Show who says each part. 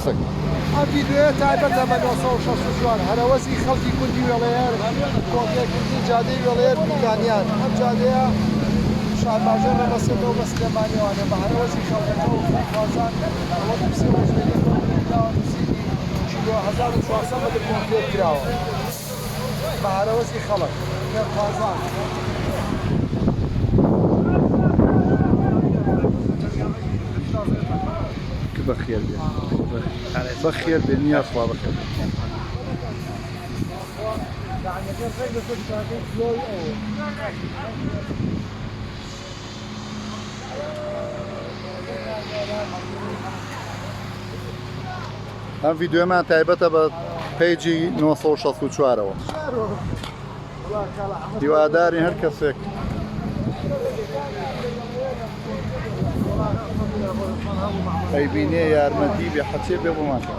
Speaker 1: ئەم ڤیدیۆیە تایبەتە بە 1964 هەرەوەزی خەڵکی کوردی وێڵەیەر کۆنگرێکردنی جادەی وێڵەیەر بیرکانیان ئەم جادەیە شارباژێر ڕەبەسێتەوە بە سلێمانیوانە بە هەرەوەزی خەڵکەکە و خوازان ئەوە دووسێ ڕۆژێنێ کراوە نووسینی کیلۆ 1400 مەتر کۆنکرێت کراوە بە هەرەوەزی خەڵک پێم خوازان
Speaker 2: بخير بخير بالنية أخوة بخير هم فيديو ما تایبەتە بە پیجی 1964ەوە هیوادارین هەر کەسێک ئەیبینێ یارمەتی بێ حەچێ بێ بۆمان